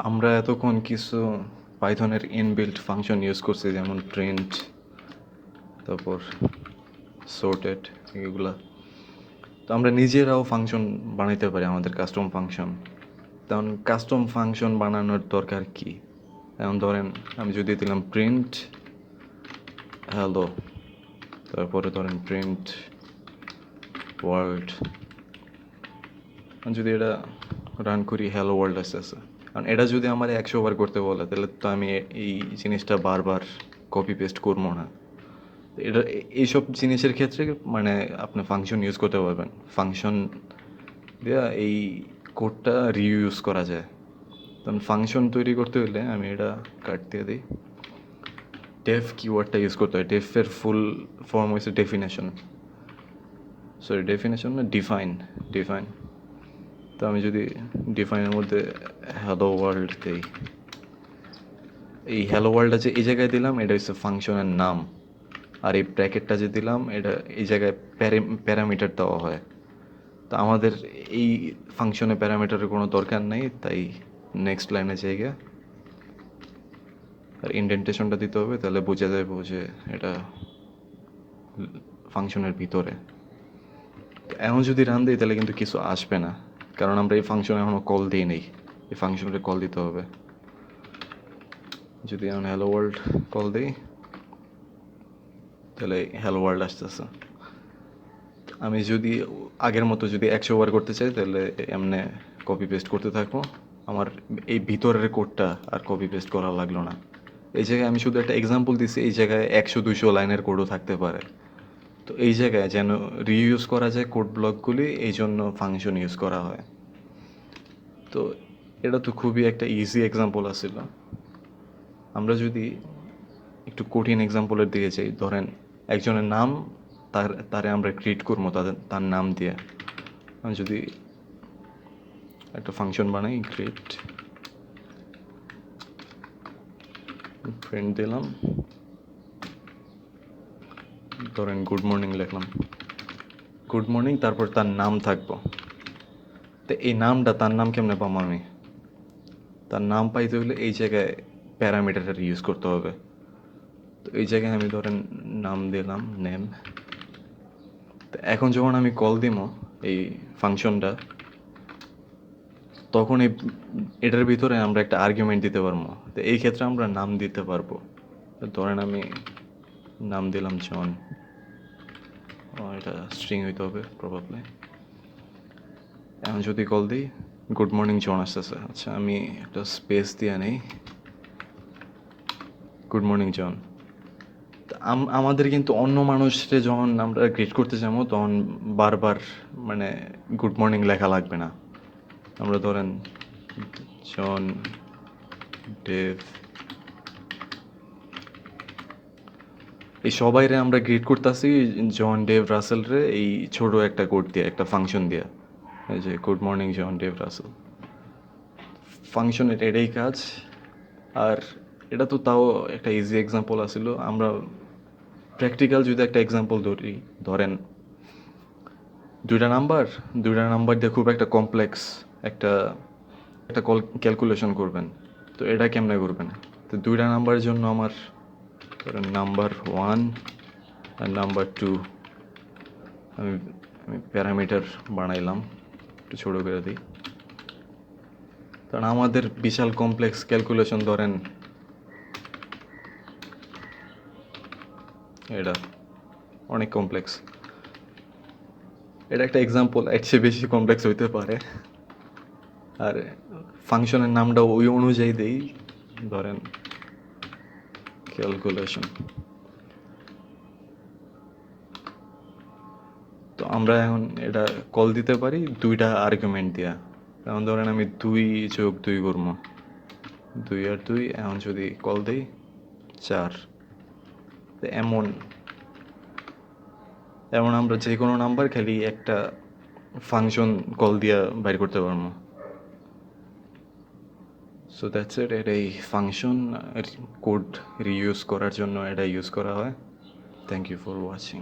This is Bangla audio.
আমরা এতক্ষণ কিছু পাইথনের ইনবিল্ট ফাংশন ইউজ করছি, যেমন প্রিন্ট, তারপর sorted, এগুলা। তো আমরা নিজেরাও ফাংশন বানাইতে পারি, আমাদের কাস্টম ফাংশন। তখন কাস্টম ফাংশন বানানোর দরকার কি? এখন ধরেন আমি যদি দিলাম প্রিন্ট হ্যালো, তারপরে ধরেন প্রিন্ট ওয়ার্ল্ড, যদি এটা রান করি হ্যালো ওয়ার্ল্ড আসতেছে। কারণ এটা যদি আমার 100 বার করতে বলে, তাহলে তো আমি এই জিনিসটা বারবার কপি পেস্ট করবো না। এটা এইসব জিনিসের ক্ষেত্রে মানে আপনি ফাংশন ইউজ করতে পারবেন। ফাংশন দিয়া এই কোডটা রিইউজ করা যায়। তখন ফাংশন তৈরি করতে হলে আমি এটা কাট দিয়ে দিই। ডেফ কিওয়ার্ডটা ইউজ করতে হয়। ডেফের ফুল ফর্ম হচ্ছে ডেফিনেশন, সরি ডেফিনেশন না, ডিফাইন। তো আমি যদি ডিফাইনের মধ্যে হ্যালো ওয়ার্ল্ড দিই, এই হ্যালো ওয়ার্ল্ডটা যে এই জায়গায় দিলাম, এটা হচ্ছে ফাংশনের নাম। আর এই ব্র্যাকেটটা যে দিলাম, এটা এই জায়গায় প্যারামিটার দেওয়া হয়। তো আমাদের এই ফাংশনে প্যারামিটারের কোনো দরকার নেই, তাই নেক্সট লাইনে জায়গা আর ইনডেন্টেশনটা দিতে হবে, তাহলে বোঝা যাবে যে এটা ফাংশনের ভিতরে। এখন যদি রান দিই তাহলে কিন্তু কিছু আসবে না, কারণ আমরা এই ফাংশনে এখনও কল দিই নেই। এই ফাংশনটা কল দিতে হবে। যদি এখন হ্যালো ওয়ার্ল্ড কল দিই, তাহলে হ্যালো ওয়ার্ল্ড আসতেছে। আমি যদি আগের মতো যদি 100 বার করতে চাই, তাহলে এমনি কপি পেস্ট করতে থাকবো। আমার এই ভিতরের কোডটা আর কপি পেস্ট করা লাগলো না। এই জায়গায় আমি শুধু একটা এক্সাম্পল দিছি, এই জায়গায় 100-200 লাইনের কোডও থাকতে পারে। তো এই জায়গায় যেন রিইউজ করা যায় কোড ব্লকগুলি, এই জন্য ফাংশন ইউজ করা হয়। তো এটা তো খুবই একটা ইজি এক্সাম্পল আছিল। আমরা যদি একটু কঠিন এক্সাম্পলের দিকে যাই, ধরেন একজনের নাম, তারে আমরা ক্রিয়েট করবো তার নাম দিয়ে। আমি যদি একটা ফাংশন বানাই, ক্রিয়েট, প্রিন্ট দিলাম, ধরেন গুড মর্নিং লিখলাম, গুড মর্নিং, তারপর তার নাম থাকবো। তো এই নামটা, তার নাম কেমনে পাবো আমি? তার নাম পাইতে হলে এই জায়গায় প্যারামিটারটা ইউজ করতে হবে। তো এই জায়গায় আমি ধরেন নাম দিলাম, নেম। তো এখন যখন আমি কল দিব এই ফাংশনটা, তখন এটার ভিতরে আমরা একটা আর্গুমেন্ট দিতে পারবো। তো এই ক্ষেত্রে আমরা নাম দিতে পারবো। ধরেন আমি নাম দিলাম জন, এটা স্ট্রিং হইতে হবে প্রবাবলি। এখন যদি কল দিই, গুড মর্নিং জন আসতেছে। আচ্ছা, আমি একটা স্পেস দিয়ে নেই, গুড মর্নিং জন। আমাদের কিন্তু অন্য মানুষকে যখন আমরা গ্রিট করতে যাবো, তখন বারবার মানে গুড মর্নিং লেখা লাগবে না। আমরা ধরেন জন, ডেভ, এই সবাইরে আমরা গ্রিট করতেছি জন, ডেভ, রাসেল রে এই ছোট একটা কোড দিয়ে, একটা ফাংশন দিয়ে, এই যে গুড মর্নিং জন, ডেভ, রাসেল। ফাংশনের এটাই কাজ। আর এটা তো তাও একটা ইজি এক্সাম্পল আছিল। আমরা প্র্যাকটিক্যাল যদি একটা এক্সাম্পল ধরি, ধরেন দুইটা নাম্বার দিয়ে খুব একটা কমপ্লেক্স একটা একটা ক্যালকুলেশন করবেন। তো এটা কেমনে করবেন? তো দুইটা নাম্বারের জন্য আমার ধরেন নাম্বার 1 আর নাম্বার 2 আমি প্যারামিটার বানাইলাম, একটু ছোটো করে দিই। কারণ আমাদের বিশাল কমপ্লেক্স ক্যালকুলেশন, ধরেন এটা অনেক কমপ্লেক্স। এটা একটা এক্সাম্পল, এর চেয়ে বেশি কমপ্লেক্স হইতে পারে। আর ফাংশনের নামটা ওই অনুযায়ী দেই, ধরেন ক্যালকুলেশন। তো আমরা এখন এটা কল দিতে পারি দুইটা আর্গুমেন্ট দিয়া। এখন ধরেন আমি 2+2 করবো, 2 আর 2। এখন যদি কল দিই 4। তো এমন আমরা যে কোনো নাম্বার খালি একটা ফাংশন কল দিয়া বাইর করতে পারবো। So that's it. এটা এই ফাংশন কোড রিইউজ করার জন্য এটা ইউজ করা হয়। Thank you for watching.